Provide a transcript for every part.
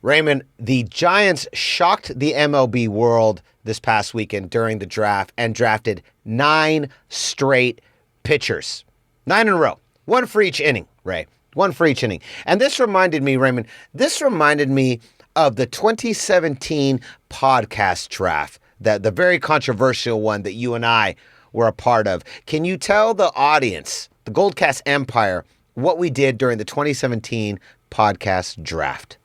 Raymond, the Giants shocked the MLB world this past weekend during the draft and drafted 9 straight pitchers. 9 in a row. One for each inning, Ray. One for each inning. And this reminded me, Raymond, of the 2017 podcast draft, the very controversial one that you and I were a part of. Can you tell the audience, the GoldCast Empire, what we did during the 2017 podcast draft?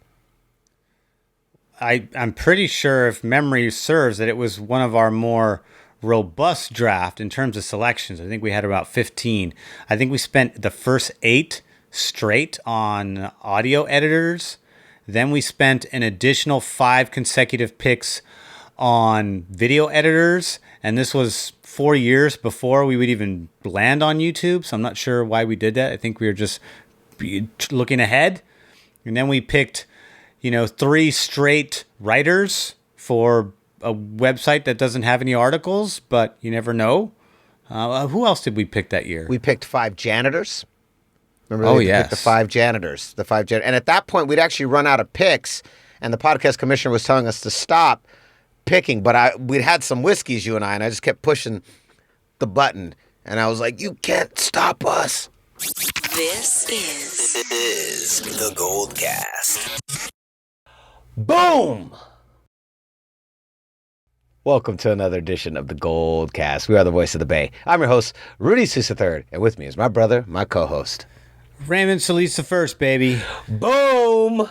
I'm pretty sure, if memory serves, that it was one of our more robust draft in terms of selections. I think we had about 15. I think we spent the first 8 straight on audio editors. Then we spent an additional 5 consecutive picks on video editors. And this was 4 years before we would even land on YouTube. So I'm not sure why we did that. I think we were just looking ahead. And then we picked 3 straight writers for a website that doesn't have any articles, but you never know. Who else did we pick that year? We picked 5 janitors. Remember, picked the 5 janitors. And at that point, we'd actually run out of picks, and the podcast commissioner was telling us to stop picking. But we'd had some whiskeys, you and I just kept pushing the button, and I was like, "You can't stop us." This is the GoldCast. Boom! Welcome to another edition of the GoldCast. We are the voice of the Bay. I'm your host, Rudy Sousa III, and with me is my brother, my co-host, Raymond Solis the first, baby. Boom!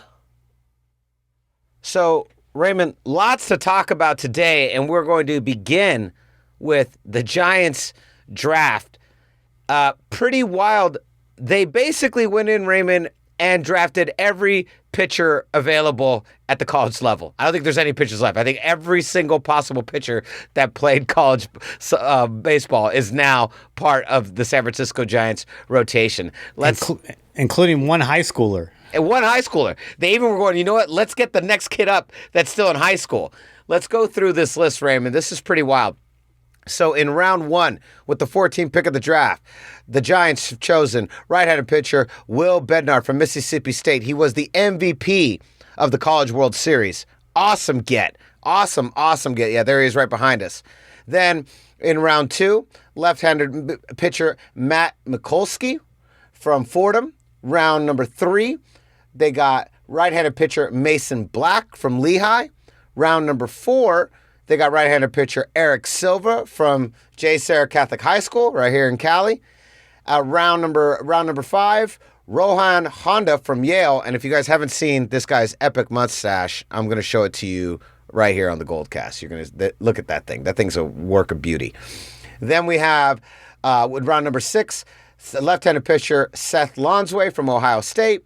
So, Raymond, lots to talk about today, and we're going to begin with the Giants draft. Pretty wild. They basically went in, Raymond, and drafted every pitcher available at the college level. I don't think there's any pitchers left. I think every single possible pitcher that played college baseball is now part of the San Francisco Giants rotation. Including one high schooler. And one high schooler. They even were going, you know what? Let's get the next kid up that's still in high school. Let's go through this list, Raymond. This is pretty wild. So in round 1, with the 14th pick of the draft, the Giants have chosen right-handed pitcher Will Bednar from Mississippi State. He was the MVP of the College World Series. Awesome get. Awesome get. Yeah, there he is right behind us. Then in round 2, left-handed pitcher Matt Mikulski from Fordham. Round number 3, they got right-handed pitcher Mason Black from Lehigh. Round number 4, they got right-handed pitcher Eric Silva from J. Sarah Catholic High School right here in Cali. Round number 5, Rohan Honda from Yale. And if you guys haven't seen this guy's epic mustache, I'm going to show it to you right here on the GoldCast. You're going to look at that thing. That thing's a work of beauty. Then we have, with round number 6, left-handed pitcher Seth Lonsway from Ohio State.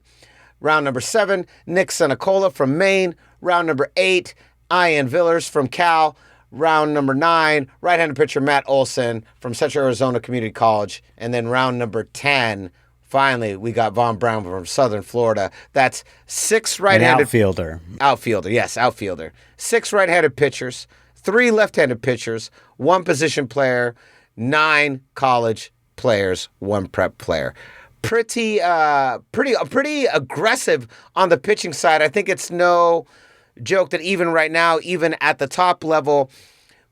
Round number 7, Nick Senacola from Maine. Round number 8, Ian Villers from Cal. Round number 9, right-handed pitcher Matt Olson from Central Arizona Community College. And then round number 10, finally, we got Von Brown from Southern Florida. That's 6 right-handed... outfielder. Outfielder. 6 right-handed pitchers, 3 left-handed pitchers, 1 position player, 9 college players, 1 prep player. Pretty aggressive on the pitching side. I think it's no joke that even right now, even at the top level,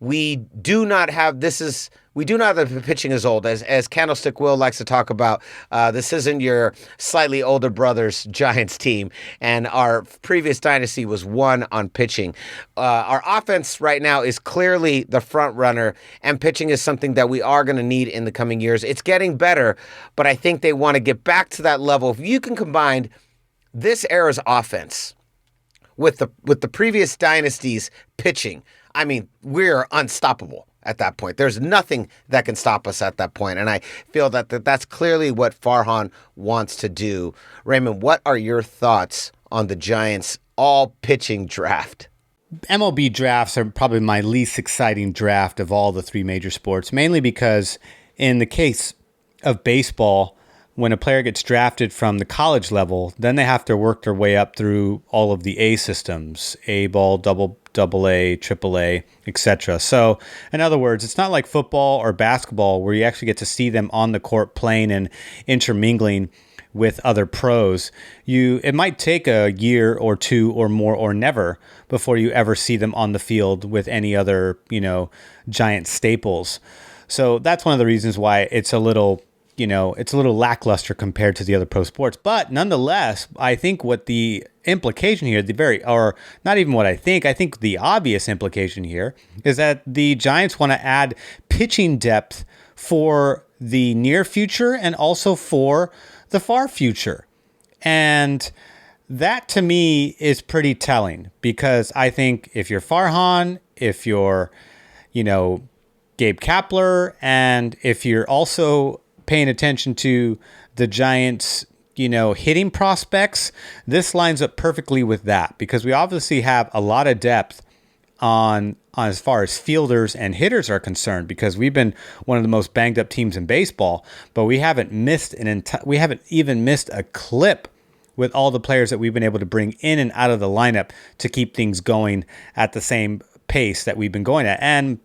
we do not have the pitching is old. As Candlestick Will likes to talk about, this isn't your slightly older brother's Giants team, and our previous dynasty was won on pitching. Our offense right now is clearly the front runner, and pitching is something that we are going to need in the coming years. It's getting better, but I think they want to get back to that level. If you can combine this era's offense with the previous dynasty's pitching, I mean, we're unstoppable at that point. There's nothing that can stop us at that point. And I feel that that's clearly what Farhan wants to do. Raymond, what are your thoughts on the Giants' all-pitching draft? MLB drafts are probably my least exciting draft of all the 3 major sports, mainly because in the case of baseball, when a player gets drafted from the college level, then they have to work their way up through all of the A systems, A ball, double A, triple A, etc. So, in other words, it's not like football or basketball where you actually get to see them on the court playing and intermingling with other pros, it might take a year or two or more or never before you ever see them on the field with any other, giant staples. So that's one of the reasons why it's a little lackluster compared to the other pro sports. But nonetheless, I think what the implication here, or not even what I think the obvious implication here is that the Giants want to add pitching depth for the near future and also for the far future. And that to me is pretty telling, because I think if you're Farhan, if you're, Gabe Kapler, and if you're also paying attention to the Giants, hitting prospects, this lines up perfectly with that, because we obviously have a lot of depth on as far as fielders and hitters are concerned, because we've been one of the most banged up teams in baseball, but we haven't even missed a clip with all the players that we've been able to bring in and out of the lineup to keep things going at the same pace that we've been going at. And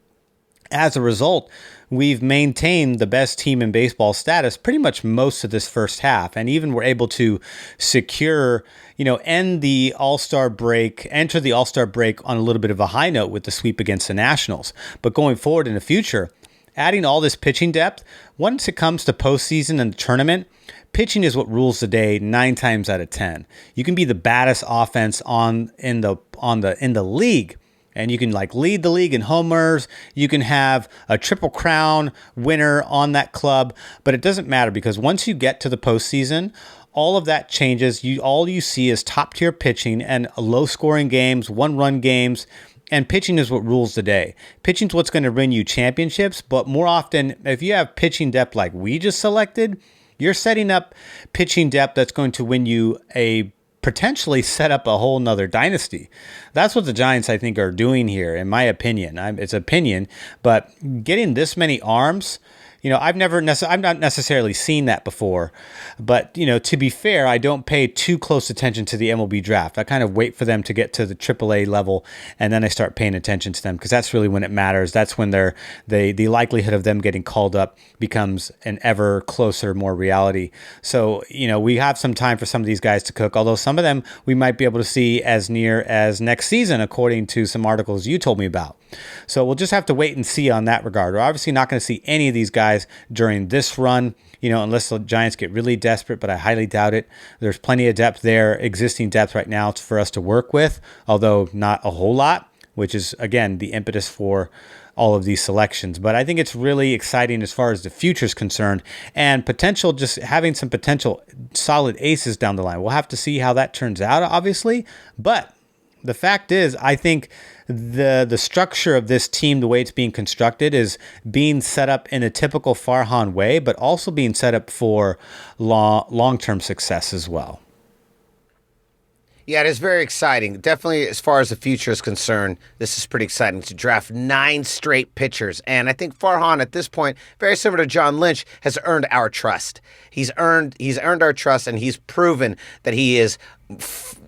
as a result, we've maintained the best team in baseball status pretty much most of this first half. And even we're able to secure, enter the All-Star break on a little bit of a high note with the sweep against the Nationals. But going forward in the future, adding all this pitching depth, once it comes to postseason and the tournament, pitching is what rules the day 9 times out of 10. You can be the baddest offense in the league, and you can lead the league in homers. You can have a Triple Crown winner on that club, but it doesn't matter, because once you get to the postseason, all of that changes. All you see is top tier pitching and low scoring games, 1-run games. And pitching is what rules the day. Pitching is what's going to win you championships. But more often, if you have pitching depth like we just selected, you're setting up pitching depth that's going to win you potentially set up a whole nother dynasty. That's what the Giants, I think, are doing here, in my opinion. It's opinion, but getting this many arms, I've not necessarily seen that before. But, to be fair, I don't pay too close attention to the MLB draft. I kind of wait for them to get to the AAA level, and then I start paying attention to them, because that's really when it matters. That's when the likelihood of them getting called up becomes an ever closer, more reality. So, we have some time for some of these guys to cook, although some of them we might be able to see as near as next season, according to some articles you told me about. So we'll just have to wait and see on that regard. We're obviously not going to see any of these guys during this run, unless the Giants get really desperate, but I highly doubt it. There's plenty of depth there, existing depth right now for us to work with, although not a whole lot, which is, again, the impetus for all of these selections. But I think it's really exciting as far as the future is concerned, and just having some potential solid aces down the line. We'll have to see how that turns out, obviously, but the fact is, I think the structure of this team, the way it's being constructed, is being set up in a typical Farhan way, but also being set up for long-term success as well. Yeah, it is very exciting. Definitely, as far as the future is concerned, this is pretty exciting to draft 9 straight pitchers. And I think Farhan, at this point, very similar to John Lynch, has earned our trust. He's earned our trust, and he's proven that he is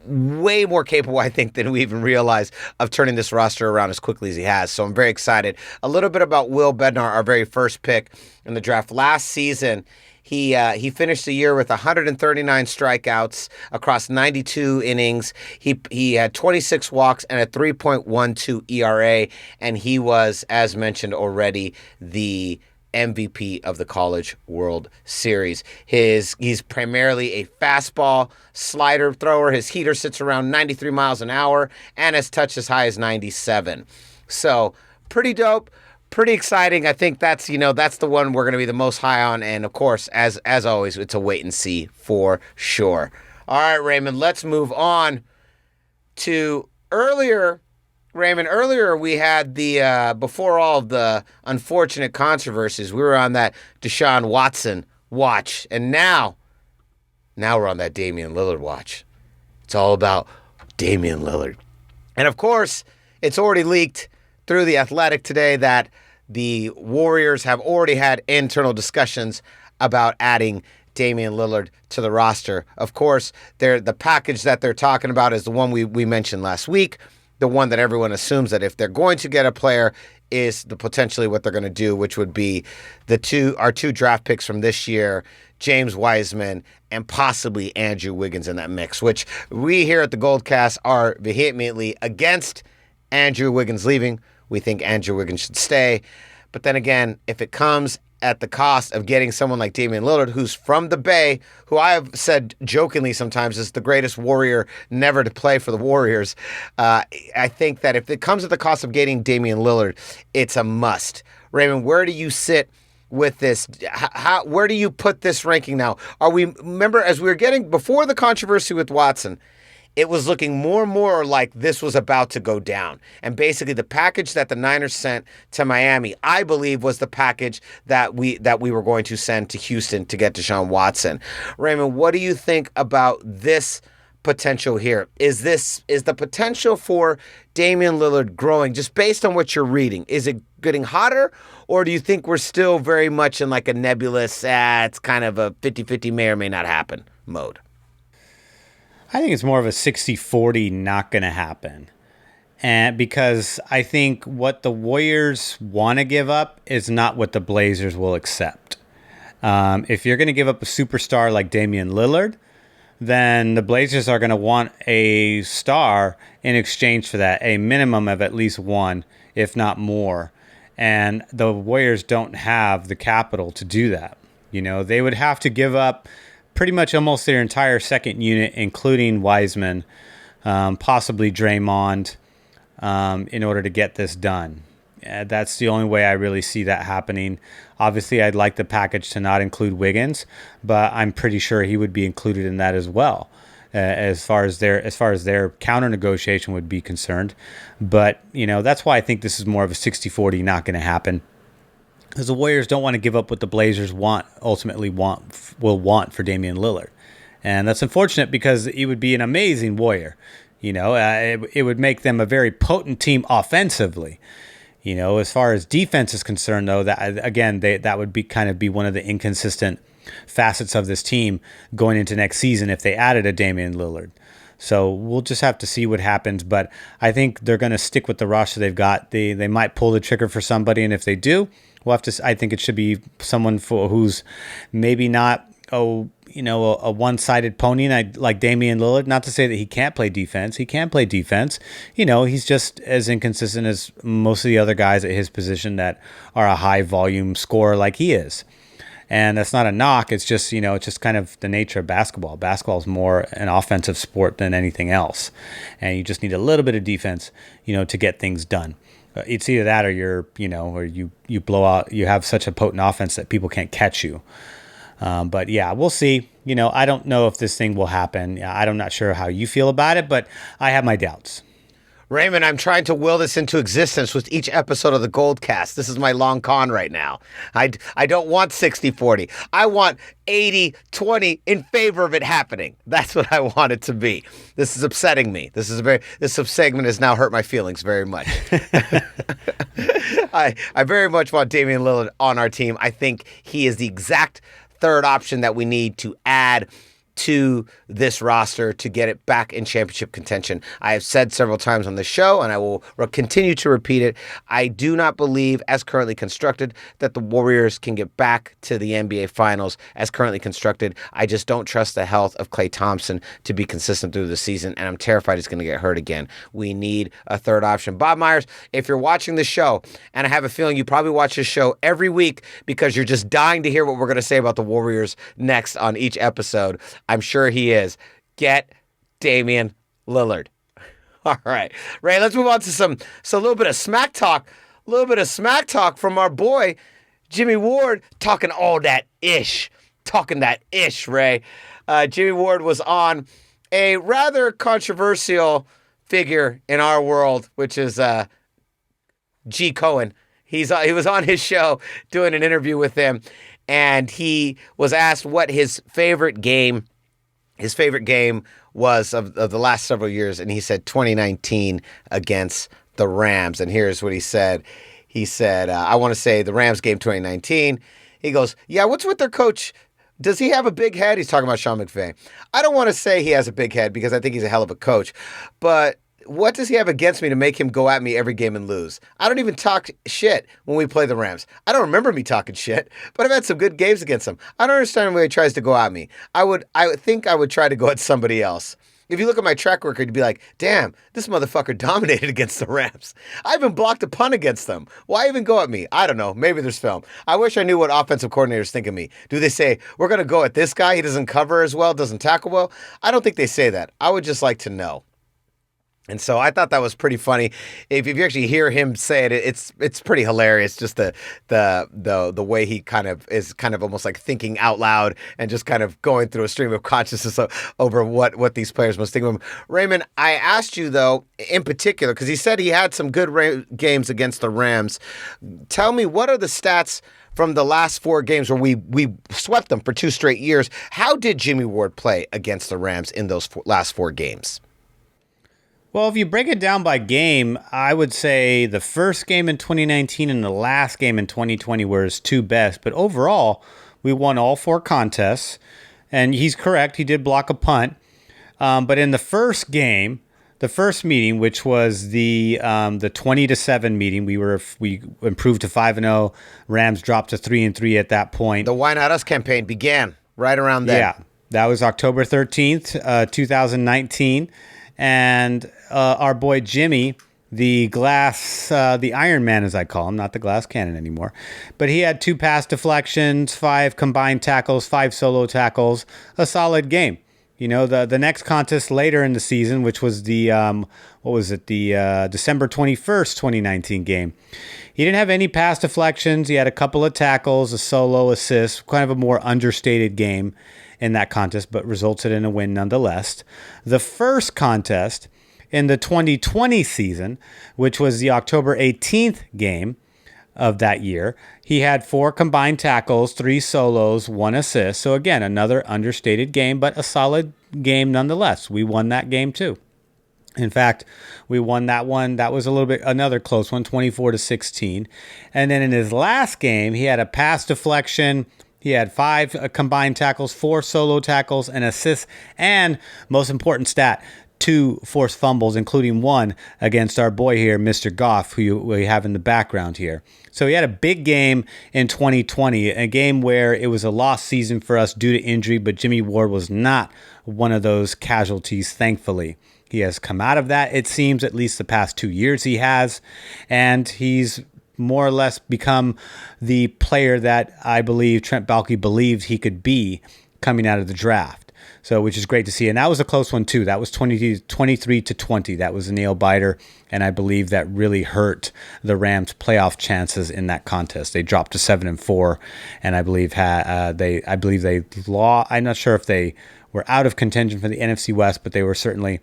way more capable, I think, than we even realize, of turning this roster around as quickly as he has. So I'm very excited. A little bit about Will Bednar, our very first pick in the draft. Last season, he finished the year with 139 strikeouts across 92 innings. He had 26 walks and a 3.12 ERA, and he was, as mentioned already, the MVP of the College World Series. He's primarily a fastball slider thrower. His heater sits around 93 miles an hour and has touched as high as 97. So pretty dope, pretty exciting. I think that's the one we're going to be the most high on. And of course, as always, it's a wait and see for sure. All right, Raymond, let's move on to earlier. Raymond, earlier we had before all of the unfortunate controversies, we were on that Deshaun Watson watch, and now we're on that Damian Lillard watch. It's all about Damian Lillard. And of course, it's already leaked through The Athletic today that the Warriors have already had internal discussions about adding Damian Lillard to the roster. Of course, the package that they're talking about is the one we mentioned last week. The one that everyone assumes that if they're going to get a player, is the potentially what they're going to do, which would be our two draft picks from this year, James Wiseman and possibly Andrew Wiggins in that mix, which we here at the GoldCast are vehemently against Andrew Wiggins leaving. We think Andrew Wiggins should stay. But then again, if it comes at the cost of getting someone like Damian Lillard, who's from the Bay, who I have said jokingly sometimes is the greatest Warrior never to play for the Warriors, I think that if it comes at the cost of getting Damian Lillard, it's a must. Raymond, where do you sit with this? Where do you put this ranking now? Remember, as we were getting, before the controversy with Watson, it was looking more and more like this was about to go down. And basically the package that the Niners sent to Miami, I believe, was the package that we were going to send to Houston to get Deshaun Watson. Raymond, what do you think about this potential here? Is the potential for Damian Lillard growing just based on what you're reading? Is it getting hotter? Or do you think we're still very much in like a nebulous, it's kind of a 50-50 may or may not happen mode? I think it's more of a 60-40 not going to happen. And because I think what the Warriors want to give up is not what the Blazers will accept. If you're going to give up a superstar like Damian Lillard, then the Blazers are going to want a star in exchange for that, a minimum of at least one, if not more. And the Warriors don't have the capital to do that. They would have to give up pretty much almost their entire second unit, including Wiseman, possibly Draymond, in order to get this done. That's the only way I really see that happening. Obviously, I'd like the package to not include Wiggins, but I'm pretty sure he would be included in that as well, as far as their counter negotiation would be concerned. But that's why I think this is more of a 60-40 not going to happen. Because the Warriors don't want to give up what the Blazers ultimately want for Damian Lillard. And that's unfortunate because he would be an amazing Warrior. It would make them a very potent team offensively. As far as defense is concerned, though, that would be one of the inconsistent facets of this team going into next season if they added a Damian Lillard. So we'll just have to see what happens. But I think they're going to stick with the roster they've got. They might pull the trigger for somebody, and if they do, we'll have to. I think it should be someone who's maybe not a one-sided pony like Damian Lillard. Not to say that he can't play defense. He can play defense. He's just as inconsistent as most of the other guys at his position that are a high-volume scorer like he is. And that's not a knock. It's just, it's just kind of the nature of basketball. Basketball is more an offensive sport than anything else. And you just need a little bit of defense, to get things done. It's either that or or you blow out, you have such a potent offense that people can't catch you. But yeah, we'll see. I don't know if this thing will happen. I'm not sure how you feel about it, but I have my doubts. Raymond, I'm trying to will this into existence with each episode of the GoldCast. This is my long con right now. I don't want 60-40. I want 80-20 in favor of it happening. That's what I want it to be. This is upsetting me. This segment has now hurt my feelings very much. I very much want Damian Lillard on our team. I think he is the exact third option that we need to add to this roster to get it back in championship contention. I have said several times on the show, and I will continue to repeat it, I do not believe, as currently constructed, that the Warriors can get back to the NBA Finals as currently constructed. I just don't trust the health of Klay Thompson to be consistent through the season, and I'm terrified he's going to get hurt again. We need a third option. Bob Myers, if you're watching the show, and I have a feeling you probably watch this show every week because you're just dying to hear what we're going to say about the Warriors next on each episode, I'm sure he is. Get Damian Lillard. All right. Ray, let's move on to a little bit of smack talk. A little bit of smack talk from our boy, Jimmie Ward, talking all that ish. Talking that ish, Ray. Jimmie Ward was on a rather controversial figure in our world, which is G. Cohen. He was on his show doing an interview with him, and he was asked what his favorite game was of the last several years, and he said 2019 against the Rams. And here's what he said. He said, I want to say the Rams game 2019. He goes, yeah, what's with their coach? Does he have a big head? He's talking about Sean McVay. I don't want to say he has a big head because I think he's a hell of a coach, but What does he have against me to make him go at me every game and lose? I don't even talk shit when we play the Rams. I don't remember me talking shit, but I've had some good games against him. I don't understand why he tries to go at me. I think I would try to go at somebody else. If you look at my track record, you'd be like, damn, this motherfucker dominated against the Rams. I even blocked a punt against them. Why even go at me? I don't know. Maybe there's film. I wish I knew what offensive coordinators think of me. Do they say, we're going to go at this guy? He doesn't cover as well, doesn't tackle well? I don't think they say that. I would just like to know. And so I thought that was pretty funny. If you actually hear him say it, it's pretty hilarious. Just the way he kind of is kind of almost like thinking out loud and just kind of going through a stream of consciousness over what these players must think of him. Raymond, I asked you though in particular because he said he had some good games against the Rams. Tell me, what are the stats from the last 4 games where we swept them for 2 straight years? How did Jimmie Ward play against the Rams in those last 4 games? Well, if you break it down by game, I would say the first game in 2019 and the last game in 2020 were his 2 best. But overall, we won all 4 contests. And he's correct. He did block a punt. But in the first game, the first meeting, which was the 20-7 meeting, we improved to 5-0. Rams dropped to 3-3 at that point. The Why Not Us campaign began right around then. Yeah, that was October 13th, 2019. And our boy Jimmy, the Iron Man, as I call him, not the glass cannon anymore, but he had 2 pass deflections, 5 combined tackles, 5 solo tackles, a solid game. You know, the next contest later in the season, which was the December 21st, 2019 game. He didn't have any pass deflections. He had a couple of tackles, a solo assist, kind of a more understated game in that contest, but resulted in a win nonetheless. The first contest in the 2020 season, which was the October 18th game of that year, he had 4 combined tackles, 3 solos, 1 assist. So again, another understated game, but a solid game nonetheless. We won that game too. In fact, we won that one. That was another close one, 24-16. And then in his last game, he had a pass deflection. He had 5 combined tackles, 4 solo tackles, an assist, and most important stat, 2 forced fumbles, including 1 against our boy here, Mr. Goff, who we have in the background here. So he had a big game in 2020, a game where it was a lost season for us due to injury, but Jimmie Ward was not one of those casualties, thankfully. He has come out of that, it seems, at least the past 2 years he has, and he's more or less become the player that I believe Trent Baalke believed he could be coming out of the draft. So, which is great to see. And that was a close one too. That was 23-20. That was a nail biter. And I believe that really hurt the Rams' playoff chances in that contest. They dropped to 7-4. And I believe they lost. I'm not sure if they were out of contention for the NFC West, but they were certainly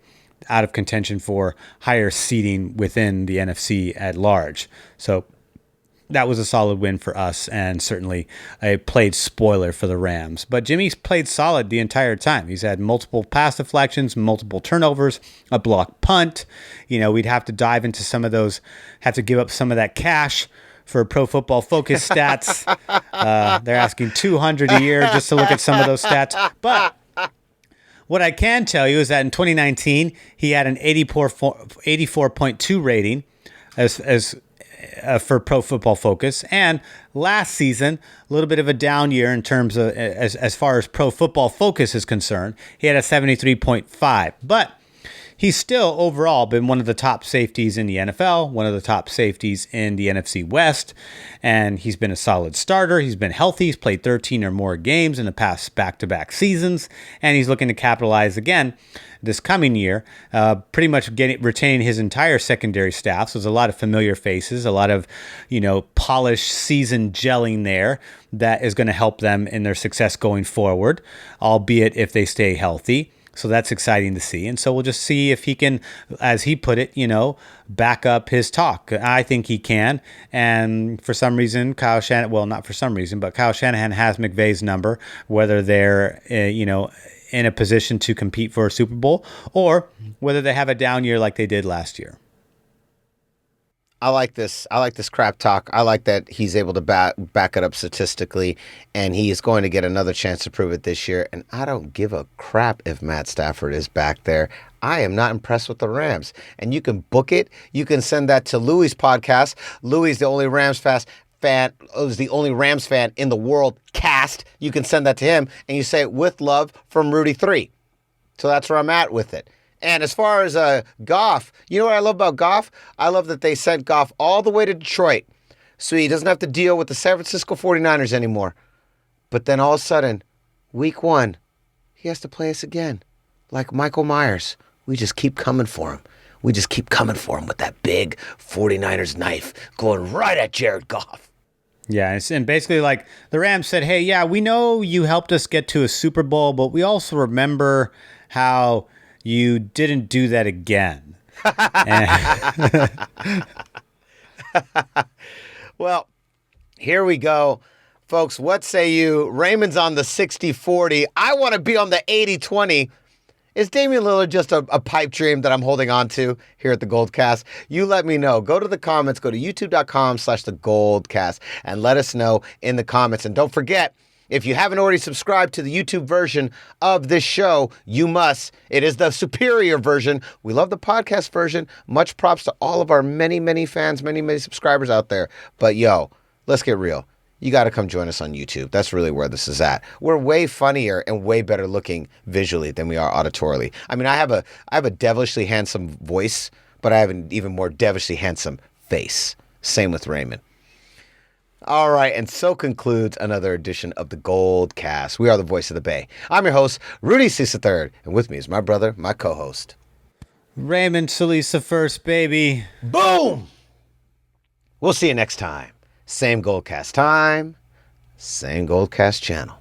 out of contention for higher seeding within the NFC at large. So that was a solid win for us and certainly a played spoiler for the Rams. But Jimmy's played solid the entire time. He's had multiple pass deflections, multiple turnovers, a blocked punt. You know, we'd have to dive into some of those, have to give up some of that cash for Pro Football Focus stats. They're asking $200 a year just to look at some of those stats. But what I can tell you is that in 2019, he had an 84.2 rating as for Pro Football Focus, and last season, a little bit of a down year in terms of as far as Pro Football Focus is concerned. He had a 73.5, but he's still overall been one of the top safeties in the NFL, one of the top safeties in the NFC West, and he's been a solid starter. He's been healthy. He's played 13 or more games in the past back-to-back seasons, and he's looking to capitalize again this coming year, pretty much retaining his entire secondary staff. So there's a lot of familiar faces, a lot of, polished season gelling there that is going to help them in their success going forward, albeit if they stay healthy. So that's exciting to see. And so we'll just see if he can, as he put it, back up his talk. I think he can. And for some reason, Kyle Shanahan has McVay's number, whether they're, in a position to compete for a Super Bowl or whether they have a down year like they did last year. I like this. I like this crap talk. I like that he's able to back it up statistically, and he is going to get another chance to prove it this year. And I don't give a crap if Matt Stafford is back there. I am not impressed with the Rams. And you can book it. You can send that to Louis' podcast. Louis, the only Rams fan is the only Rams fan in the world cast. You can send that to him, and you say, with love from Rudy 3. So that's where I'm at with it. And as far as Goff, you know what I love about Goff? I love that they sent Goff all the way to Detroit so he doesn't have to deal with the San Francisco 49ers anymore. But then all of a sudden, week 1, he has to play us again. Like Michael Myers. We just keep coming for him. We just keep coming for him with that big 49ers knife going right at Jared Goff. Yeah, and basically like the Rams said, hey, yeah, we know you helped us get to a Super Bowl, but we also remember how you didn't do that again. Well, here we go. Folks, what say you? Raymond's on the 60-40. I want to be on the 80-20. Is Damian Lillard just a pipe dream that I'm holding on to here at the GoldCast? You let me know. Go to the comments. Go to youtube.com/thegoldcast and let us know in the comments. And don't forget, if you haven't already subscribed to the YouTube version of this show, you must. It is the superior version. We love the podcast version. Much props to all of our many, many fans, many, many subscribers out there. But yo, let's get real. You got to come join us on YouTube. That's really where this is at. We're way funnier and way better looking visually than we are auditorily. I mean, I have a devilishly handsome voice, but I have an even more devilishly handsome face. Same with Raymond. All right, and so concludes another edition of the GoldCast. We are the voice of the Bay. I'm your host, Rudy Cisa III, and with me is my brother, my co-host, Raymond Salisa first, baby. Boom! We'll see you next time. Same GoldCast time, same GoldCast channel.